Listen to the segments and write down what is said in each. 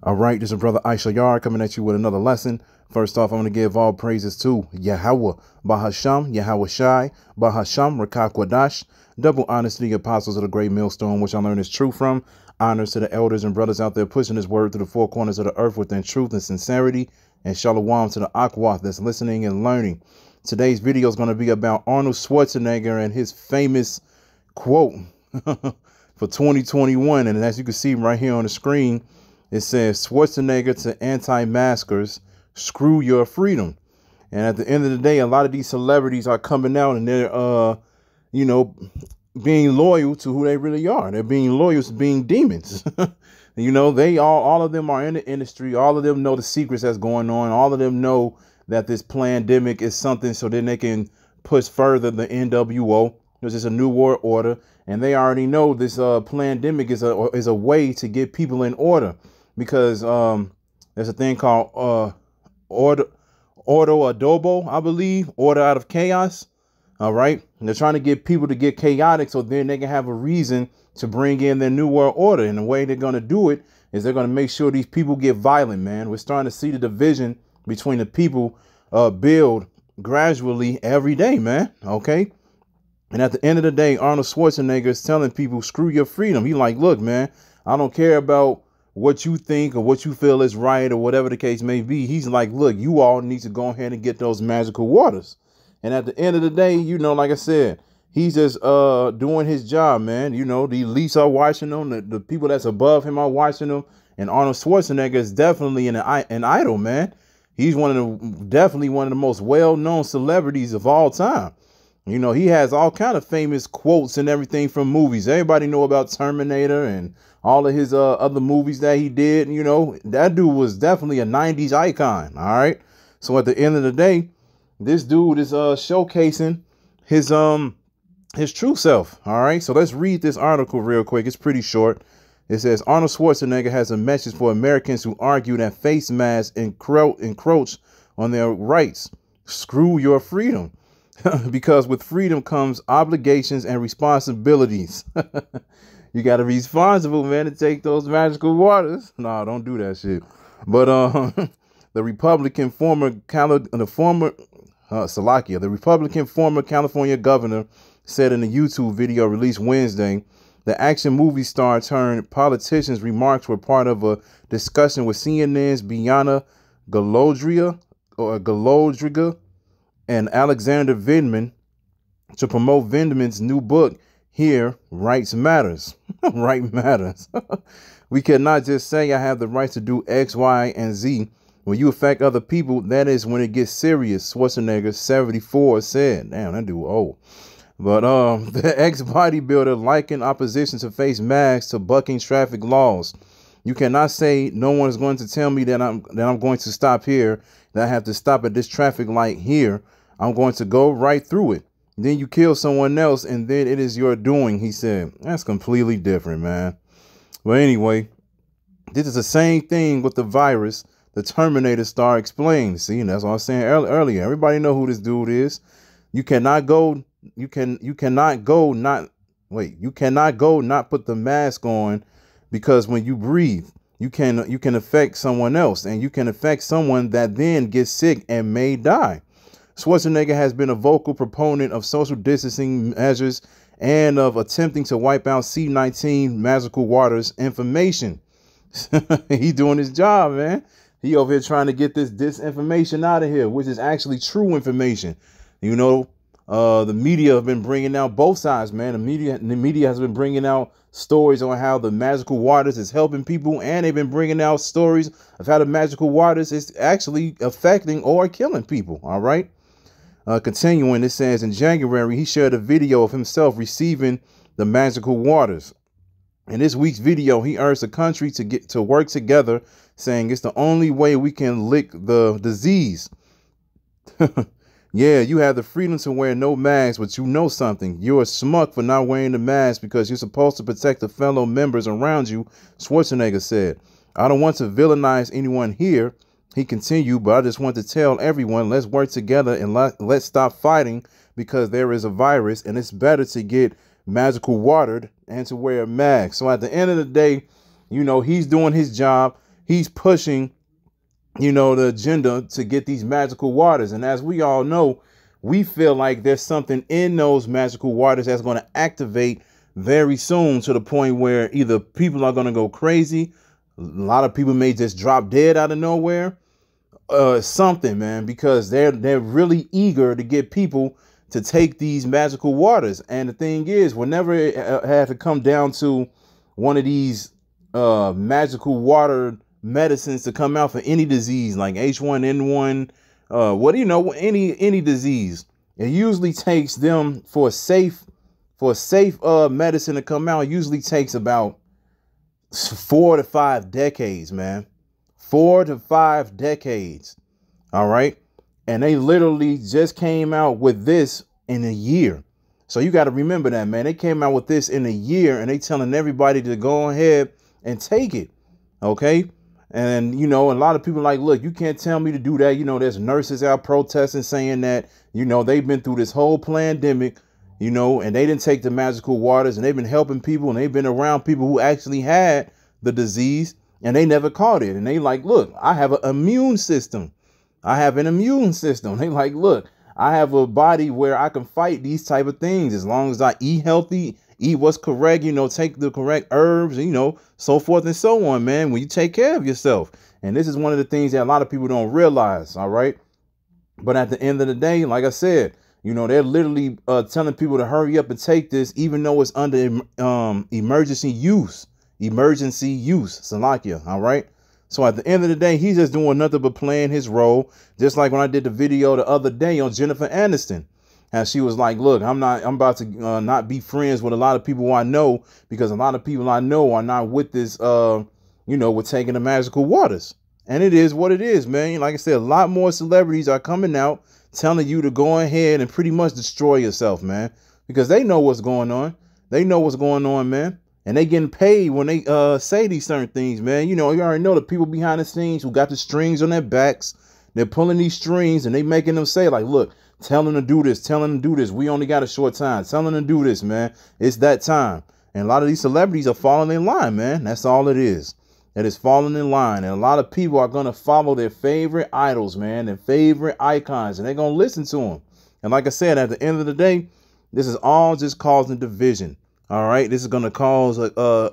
All right, this is brother Issachar coming at you with another lesson. First off, I'm going to give all praises to Yahweh, Bahasham, Yahweh Shai, Bahasham, Rachaa Kwadash. Double honors to the apostles of the great millstone, which I learned is true from. Honors to the elders and brothers out there pushing this word to the four corners of the earth within truth and sincerity. And shalom to the Akwath that's listening and learning. Today's video is going to be about Arnold Schwarzenegger and his famous quote for 2021. And as you can see right here on the screen, it says, Schwarzenegger to anti-maskers, screw your freedom. And at the end of the day, a lot of these celebrities are coming out and they're, being loyal to who they really are. They're being loyal to being demons. They all of them are in the industry. All of them know the secrets that's going on. All of them know that this pandemic is something so then they can push further the NWO. There's just a new world order. And they already know this pandemic is a way to get people in order. Because there's a thing called ordo adobo, I believe, order out of chaos. All right. And they're trying to get people to get chaotic so then they can have a reason to bring in their new world order. And the way they're going to do it is they're going to make sure these people get violent, man. We're starting to see the division between the people build gradually every day, man. OK. And at the end of the day, Arnold Schwarzenegger is telling people, screw your freedom. He like, look, man, I don't care about what you think or what you feel is right or whatever the case may be. He's like, look, you all need to go ahead and get those magical waters. And at the end of the day, like I said, he's just doing his job, man. The elites are watching him. The people that's above him are watching him. And Arnold Schwarzenegger is definitely an idol, man. He's definitely one of the most well-known celebrities of all time. He has all kind of famous quotes and everything from movies. Everybody know about Terminator and all of his other movies that he did. That dude was definitely a 90s icon. All right. So at the end of the day, this dude is showcasing his true self. All right. So let's read this article real quick. It's pretty short. It says Arnold Schwarzenegger has a message for Americans who argue that face masks encroach on their rights. Screw your freedom. Because with freedom comes obligations and responsibilities. You got to be responsible, man, to take those magical waters. No, don't do that shit. But the Republican former California governor said in a YouTube video released Wednesday, the action movie star turned politician's remarks were part of a discussion with CNN's Biana Golodria and Alexander Vindman to promote Vindman's new book, Here, Rights Matters. Right matters. We cannot just say I have the right to do X, Y, and Z. When you affect other people, that is when it gets serious, Schwarzenegger, 74, said. Damn, that dude old. But the ex-bodybuilder likened opposition to face masks to bucking traffic laws. You cannot say no one is going to tell me that I'm going to stop here, that I have to stop at this traffic light here. I'm going to go right through it. Then you kill someone else and then it is your doing, he said. That's completely different, man. But anyway, this is the same thing with the virus. The Terminator star explained. See, and that's what I was saying earlier. Everybody know who this dude is. You cannot go not put the mask on, because when you breathe, you can affect someone else, and you can affect someone that then gets sick and may die. Schwarzenegger has been a vocal proponent of social distancing measures and of attempting to wipe out C-19 magical waters information. He's doing his job, man. He over here trying to get this disinformation out of here, which is actually true information. The media have been bringing out both sides, man. The media has been bringing out stories on how the magical waters is helping people, and they've been bringing out stories of how the magical waters is actually affecting or killing people. All right. Continuing, it says in January, he shared a video of himself receiving the magical waters. In this week's video, he urged the country to work together, saying it's the only way we can lick the disease. Yeah, you have the freedom to wear no mask, but you know something. You're a schmuck for not wearing the mask because you're supposed to protect the fellow members around you, Schwarzenegger said. I don't want to villainize anyone here, he continued, but I just want to tell everyone, let's work together and let's stop fighting, because there is a virus and it's better to get magical watered and to wear a mask. So at the end of the day, he's doing his job. he's pushing, the agenda to get these magical waters. And as we all know, we feel like there's something in those magical waters that's going to activate very soon, to the point where either people are going to go crazy. A lot of people may just drop dead out of nowhere. Something, man, because they're really eager to get people to take these magical waters. And the thing is, whenever it had to come down to one of these magical water medicines to come out for any disease like H1N1, any disease, it usually takes them for a safe medicine to come out. It usually takes about 4 to 5 decades, man. 4 to 5 decades. All right. And they literally just came out with this in a year. So you got to remember that, man. They came out with this in a year, and they telling everybody to go ahead and take it. OK. And, a lot of people are like, look, you can't tell me to do that. There's nurses out protesting, saying that, they've been through this whole pandemic, and they didn't take the magical waters, and they've been helping people, and they've been around people who actually had the disease, and they never caught it. And they like, look, I have an immune system. They like, look, I have a body where I can fight these type of things as long as I eat healthy, eat what's correct, take the correct herbs, so forth and so on, man, when you take care of yourself. And this is one of the things that a lot of people don't realize. All right. But at the end of the day, like I said, they're literally telling people to hurry up and take this, even though it's under emergency use. Salakia. All right. So at the end of the day, he's just doing nothing but playing his role. Just like when I did the video the other day on Jennifer Aniston. And she was like, look, I'm about to not be friends with a lot of people I know, because a lot of people I know are not with this, with taking the magical waters. And it is what it is, man. Like I said, a lot more celebrities are coming out telling you to go ahead and pretty much destroy yourself, man, because they know what's going on. Man. And they getting paid when they say these certain things, man. You already know the people behind the scenes who got the strings on their backs. They're pulling these strings and they making them say, like, look, tell them to do this. We only got a short time. Tell them to do this, man. It's that time. And a lot of these celebrities are falling in line, man. That's all it is. It is falling in line. And a lot of people are going to follow their favorite idols, man, their favorite icons, and they're going to listen to them. And like I said, at the end of the day, this is all just causing division. All right. This is going to cause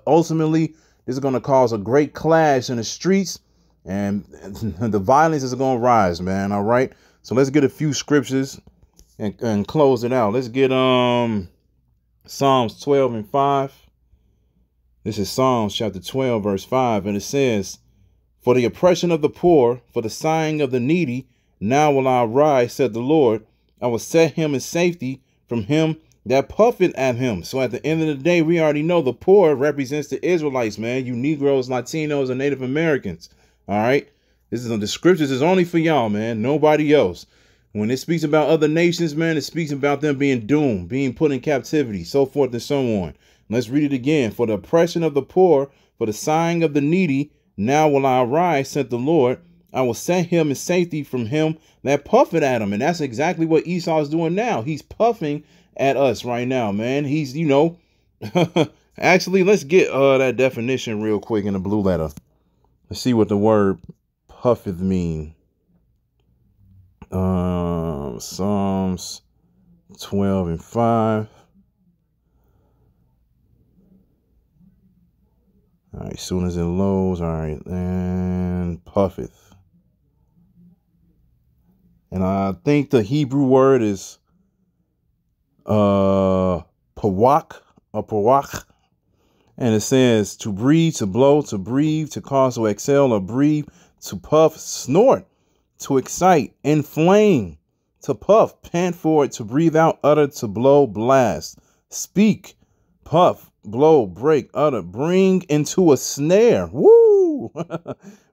ultimately, this is going to cause a great clash in the streets, and the violence is going to rise, man. All right. So let's get a few scriptures and close it out. Let's get Psalms 12 and 5. This is Psalms chapter 12, verse 5. And it says, for the oppression of the poor, for the sighing of the needy, now will I arise, said the Lord. I will set him in safety from him that puffeth at him. So at the end of the day, we already know the poor represents the Israelites, man. You Negroes, Latinos, and Native Americans. All right. The scriptures is only for y'all, man. Nobody else. When it speaks about other nations, man, it speaks about them being doomed, being put in captivity, so forth and so on. Let's read it again. For the oppression of the poor, for the sighing of the needy, now will I arise, said the Lord. I will set him in safety from him that puffeth at him. And that's exactly what Esau is doing now. He's puffing at us right now, man. He's, actually, let's get that definition real quick in the blue letter. Let's see what the word puffeth mean. Psalms 12 and 5. All right, soon as it loads, all right, and puffeth. And I think the Hebrew word is pawak or pawak. And it says to breathe, to blow, to breathe, to cause to exhale or breathe, to puff, snort, to excite, inflame, to puff, pant forward, to breathe out, utter, to blow, blast, speak, puff, blow, break, utter, bring into a snare. Woo!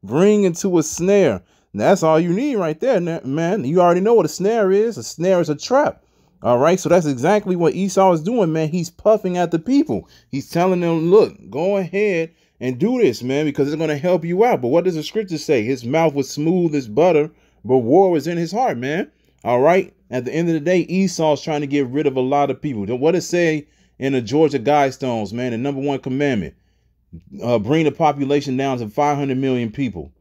Bring into a snare. That's all you need right there, man. You already know what a snare is. A snare is a trap. All right. So that's exactly what Esau is doing, man. He's puffing at the people. He's telling them, look, go ahead and do this, man, because it's going to help you out. But what does the scripture say? His mouth was smooth as butter, but war was in his heart, man. All right. At the end of the day, Esau's trying to get rid of a lot of people. What does it say in the Georgia Guidestones, man? The #1 commandment. bring the population down to 500 million people.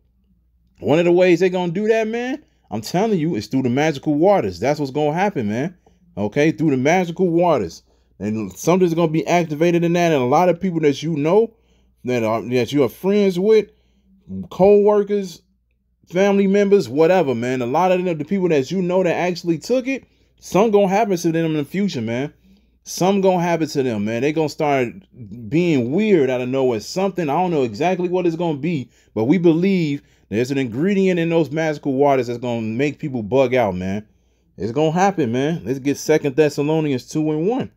One of the ways they're going to do that, man, I'm telling you, is through the magical waters. That's what's going to happen, man. Okay, through the magical waters. And something's going to be activated in that. And a lot of people that you know, that you are friends with, co-workers, family members, whatever, man. A lot of them, the people that you know that actually took it, something going to happen to them in the future, man. Something going to happen to them, man. They're going to start being weird out of nowhere. Something, I don't know exactly what it's going to be, but we believe there's an ingredient in those magical waters that's going to make people bug out, man. It's going to happen, man. Let's get 2 Thessalonians 2:1.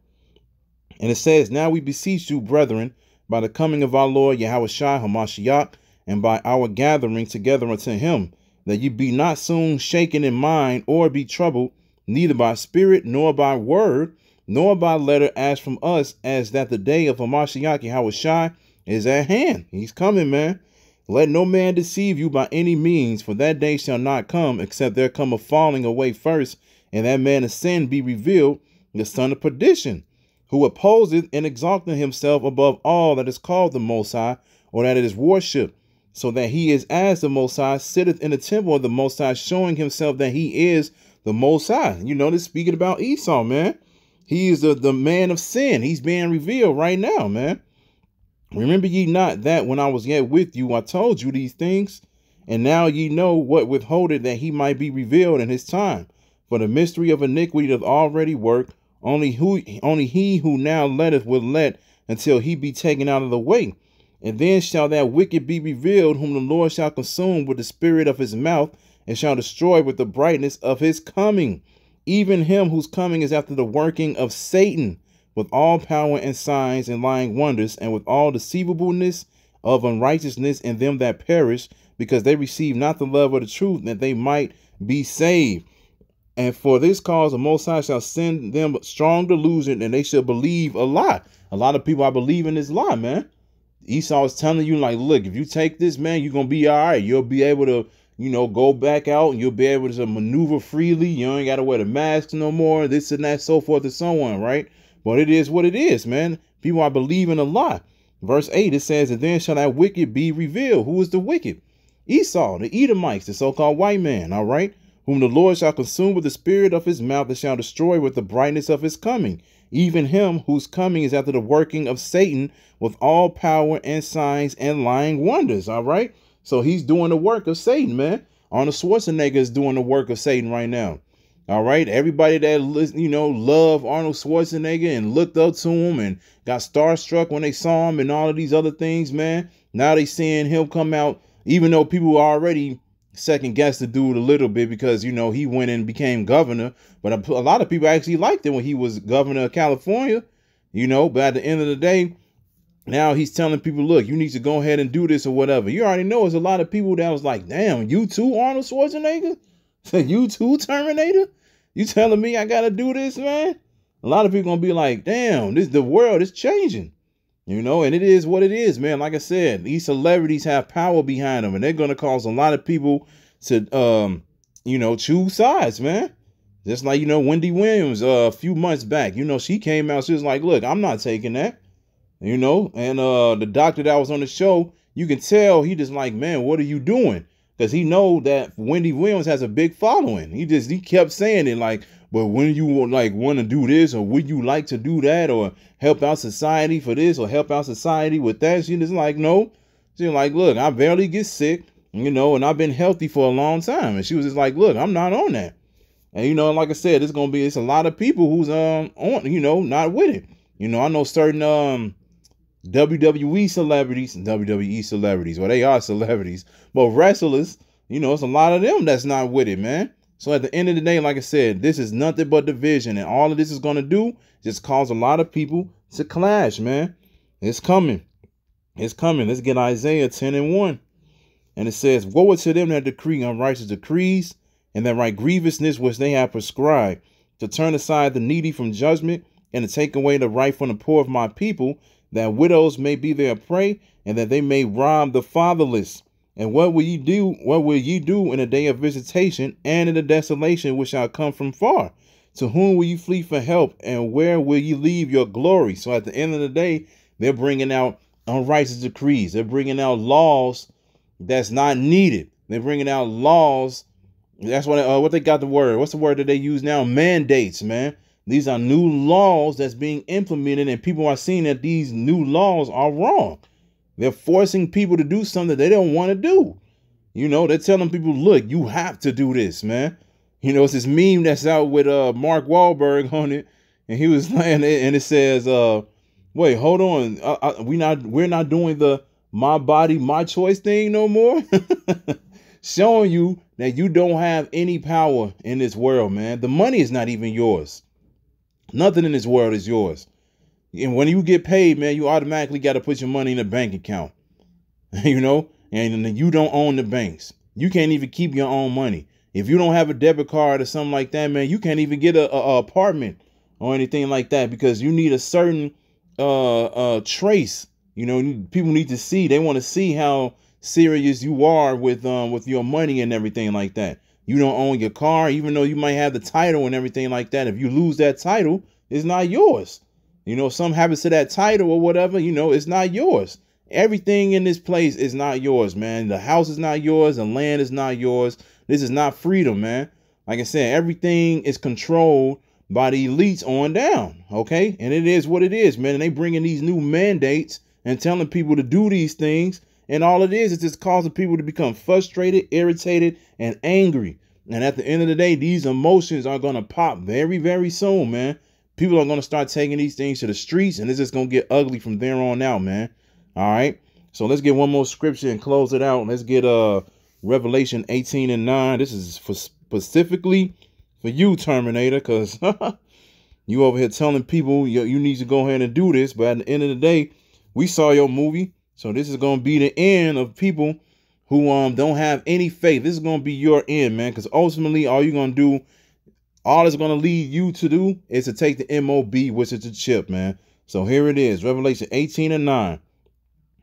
And it says, now we beseech you, brethren, by the coming of our Lord Yahushua HaMashiach, and by our gathering together unto him, that ye be not soon shaken in mind, or be troubled, neither by spirit, nor by word, nor by letter, as from us, as that the day of Hamashiach Yahushua is at hand. He's coming, man. Let no man deceive you by any means, for that day shall not come, except there come a falling away first, and that man of sin be revealed, the son of perdition, who opposeth and exalteth himself above all that is called the Most High, or that it is worship, so that he is as the Most High, sitteth in the temple of the Most High, showing himself that he is the Most High. You know, this speaking about Esau, man. He is the man of sin. He's being revealed right now, man. Remember ye not that when I was yet with you, I told you these things? And now ye know what withholdeth, that he might be revealed in his time. For the mystery of iniquity doth already work. Only he who now letteth will let until he be taken out of the way. And then shall that wicked be revealed, whom the Lord shall consume with the spirit of his mouth, and shall destroy with the brightness of his coming. Even him whose coming is after the working of Satan, with all power and signs and lying wonders, and with all deceivableness of unrighteousness in them that perish, because they receive not the love of the truth, that they might be saved. And for this cause the Most High shall send them strong delusion, and they shall believe a lie. A lot of people are believing this lie, man. Esau is telling you, like, look, if you take this, man, you're going to be all right. You'll be able to, you know, go back out, and you'll be able to maneuver freely. You ain't got to wear the mask no more, this and that, so forth and so on, right? But it is what it is, man. People are believing a lie. Verse 8, it says, and then shall that wicked be revealed. Who is the wicked? Esau, the Edomites, the so-called white man, all right? Whom the Lord shall consume with the spirit of his mouth, and shall destroy with the brightness of his coming. Even him whose coming is after the working of Satan, with all power and signs and lying wonders, all right? So he's doing the work of Satan, man. Arnold Schwarzenegger is doing the work of Satan right now. All right. Everybody that, you know, love Arnold Schwarzenegger and looked up to him and got starstruck when they saw him and all of these other things, man. Now they seeing him come out, even though people already second guessed the dude a little bit because, you know, he went and became governor. But a lot of people actually liked him when he was governor of California, you know. But at the end of the day, now he's telling people, look, you need to go ahead and do this or whatever. You already know there's a lot of people that was like, damn, you too, Arnold Schwarzenegger? You too, Terminator? You telling me I got to do this, man? A lot of people going to be like, damn, the world is changing, you know, and it is what it is, man. Like I said, these celebrities have power behind them, and they're going to cause a lot of people to, you know, choose sides, man. Just like, you know, Wendy Williams a few months back, you know, she came out, she was like, look, I'm not taking that, you know, and the doctor that was on the show, you can tell he just like, man, what are you doing? Because he know that Wendy Williams has a big following. He kept saying it like, but when you like want to do this, or would you like to do that, or help out society for this, or help out society with that? She just like, no. She's like, look, I barely get sick, you know, and I've been healthy for a long time. And she was just like, look, I'm not on that. And, you know, like I said, it's a lot of people who's on, you know, not with it. You know, I know certain WWE celebrities, well, they are celebrities, but wrestlers, you know, it's a lot of them that's not with it, man. So at the end of the day, like I said, this is nothing but division, and all of this is going to do just cause a lot of people to clash, man. It's coming. It's coming. Let's get Isaiah 10:1. And it says, woe to them that decree unrighteous decrees, and that write grievousness which they have prescribed, to turn aside the needy from judgment, and to take away the right from the poor of my people, that widows may be their prey, and that they may rob the fatherless. And what will ye do? What will ye do in the day of visitation, and in the desolation which shall come from far? To whom will you flee for help, and where will ye leave your glory? So at the end of the day, they're bringing out unrighteous decrees. They're bringing out laws that's not needed. They're bringing out laws. That's what they got the word. What's the word that they use now? Mandates, man. These are new laws that's being implemented, and people are seeing that these new laws are wrong. They're forcing people to do something they don't want to do. You know, they're telling people, look, you have to do this, man. You know, it's this meme that's out with Mark Wahlberg on it, and he was and it says, wait, hold on, we're not doing the my body, my choice thing no more. Showing you that you don't have any power in this world, man. The money is not even yours. Nothing in this world is yours. And when you get paid, man, you automatically got to put your money in a bank account, you know, and you don't own the banks. You can't even keep your own money. If you don't have a debit card or something like that, man, you can't even get a apartment or anything like that, because you need a certain trace. You know, people need to see. They want to see how serious you are with your money and everything like that. You don't own your car, even though you might have the title and everything like that. If you lose that title, it's not yours. You know, something happens to that title or whatever, you know, it's not yours. Everything in this place is not yours, man. The house is not yours. The land is not yours. This is not freedom, man. Like I said, everything is controlled by the elites on down. OK, and it is what it is, man. And they bring in these new mandates and telling people to do these things. And all it is just causing people to become frustrated, irritated, and angry. And at the end of the day, these emotions are going to pop very, very soon, man. People are going to start taking these things to the streets, and it's just going to get ugly from there on out, man. All right. So let's get one more scripture and close it out. Let's get Revelation 18:9. This is specifically for you, Terminator, because you over here telling people you need to go ahead and do this. But at the end of the day, we saw your movie. So this is going to be the end of people who don't have any faith. This is going to be your end, man, because ultimately all you're going to do, all it's going to lead you to do is to take the MOB, which is the chip, man. So here it is, Revelation 18:9.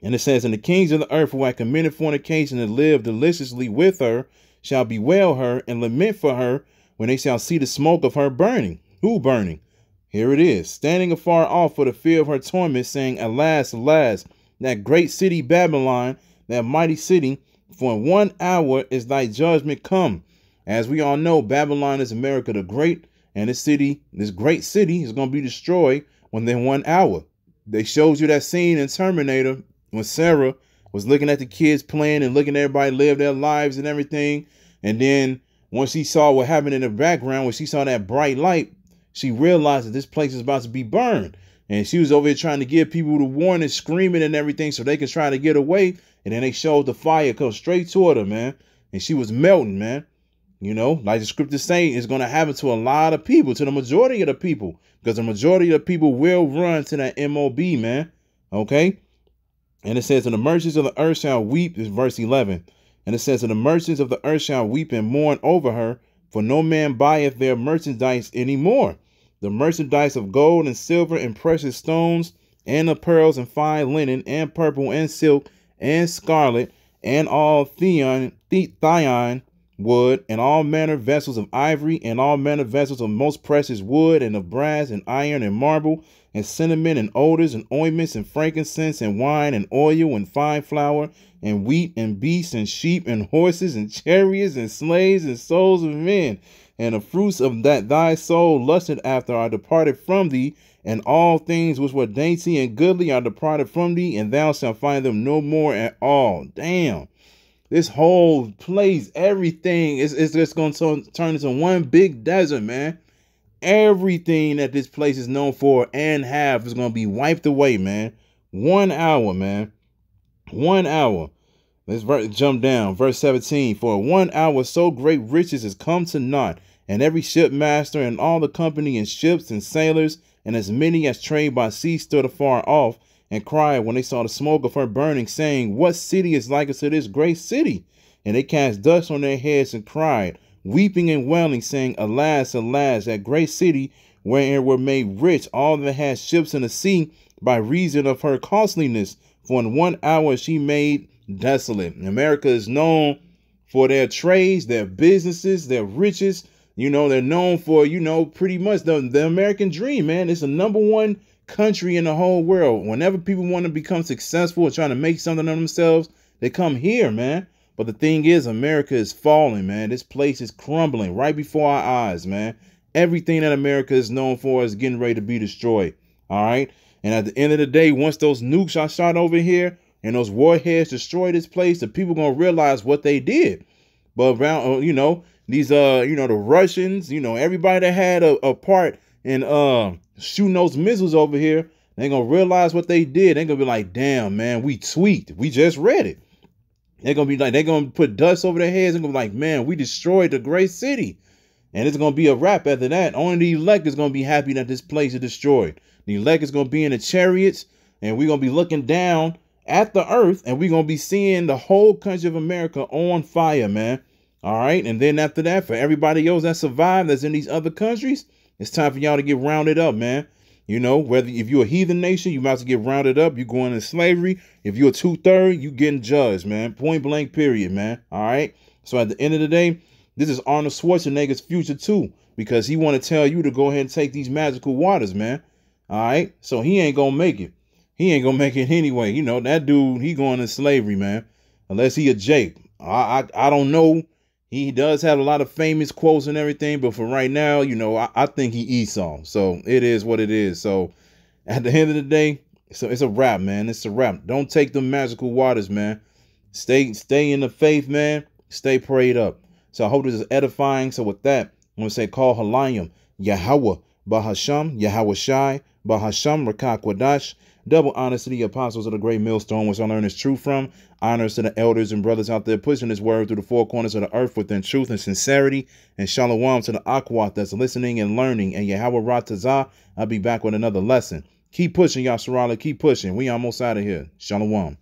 And it says, and the kings of the earth who had committed fornication and lived deliciously with her shall bewail her and lament for her when they shall see the smoke of her burning. Who burning? Here it is, standing afar off for the fear of her torment, saying, alas, alas, that great city Babylon, that mighty city, for in 1 hour is thy judgment come. As we all know, Babylon is America the Great, and this great city is going to be destroyed within 1 hour. They showed you that scene in Terminator when Sarah was looking at the kids playing and looking at everybody live their lives and everything. And then once she saw what happened in the background, when she saw that bright light, she realized that this place is about to be burned. And she was over here trying to give people the warning, screaming and everything so they could try to get away. And then they showed the fire come straight toward her, man. And she was melting, man. You know, like the scripture saying, it's going to happen to a lot of people, to the majority of the people, because the majority of the people will run to that MOB, man. OK. And it says, and the merchants of the earth shall weep, is verse 11. And it says, and the merchants of the earth shall weep and mourn over her, for no man buyeth their merchandise any more. The merchandise of gold and silver and precious stones and of pearls and fine linen and purple and silk and scarlet and all thion wood and all manner vessels of ivory and all manner vessels of most precious wood and of brass and iron and marble and cinnamon and odors and ointments and frankincense and wine and oil and fine flour and wheat and beasts and sheep and horses and chariots and slaves and souls of men. And the fruits of that thy soul lusted after are departed from thee, and all things which were dainty and goodly are departed from thee, and thou shalt find them no more at all. Damn. This whole place, everything is just going to turn into one big desert, man. Everything that this place is known for and have is going to be wiped away, man. 1 hour, man. 1 hour. Let's jump down. Verse 17. For 1 hour so great riches is come to naught, and every shipmaster and all the company and ships and sailors and as many as trade by sea stood afar off and cried when they saw the smoke of her burning, saying, what city is like unto this great city? And they cast dust on their heads and cried, weeping and wailing, saying, alas, alas, that great city wherein were made rich all that had ships in the sea by reason of her costliness. For in 1 hour she made desolate. America is known for their trades, their businesses, their riches. You know, they're known for, you know, pretty much the American dream, man. It's the #1 country in the whole world. Whenever people want to become successful and trying to make something of themselves, they come here, man. But the thing is, America is falling, man. This place is crumbling right before our eyes, man. Everything that America is known for is getting ready to be destroyed. All right. And at the end of the day, once those nukes are shot over here and those warheads destroy this place, the people going to realize what they did. But around, these, the Russians, everybody that had a part in shooting those missiles over here, they're going to realize what they did. They're going to be like, damn, man, we tweaked. We just read it. They're going to be like, they're going to put dust over their heads and go like, man, we destroyed the great city. And it's going to be a wrap after that. Only the elect is going to be happy that this place is destroyed. The elect is going to be in the chariots, and we're going to be looking down at the earth, and we're going to be seeing the whole country of America on fire, man. All right. And then after that, for everybody else that survived that's in these other countries, it's time for y'all to get rounded up, man. Whether if you're a heathen nation, you about to get rounded up. You're going into slavery. If you're a 2/3, you getting judged, man. Point blank, period, man. All right. So at the end of the day, this is Arnold Schwarzenegger's future too, because he want to tell you to go ahead and take these magical waters, man. All right. So he ain't going to make it. He ain't going to make it anyway. That dude, he going to slavery, man, unless he a Jake. I don't know. He does have a lot of famous quotes and everything, but for right now, I think he Esau. So it is what it is. So at the end of the day, so it's a wrap, man. It's a wrap. Don't take the magical waters, man. Stay in the faith, man. Stay prayed up. So I hope this is edifying. So with that, I'm going to say, call Halayim, Yahweh, Bahasham, Yahweh Shai, Bahasham, Rachaa Quadash. Double honors to the apostles of the great millstone, which I learned is true from. Honors to the elders and brothers out there pushing this word through the four corners of the earth within truth and sincerity. And shalom to the Akwat that's listening and learning. And Yahweh Ratazah, I'll be back with another lesson. Keep pushing, Yasharala. Keep pushing. We almost out of here. Shalom.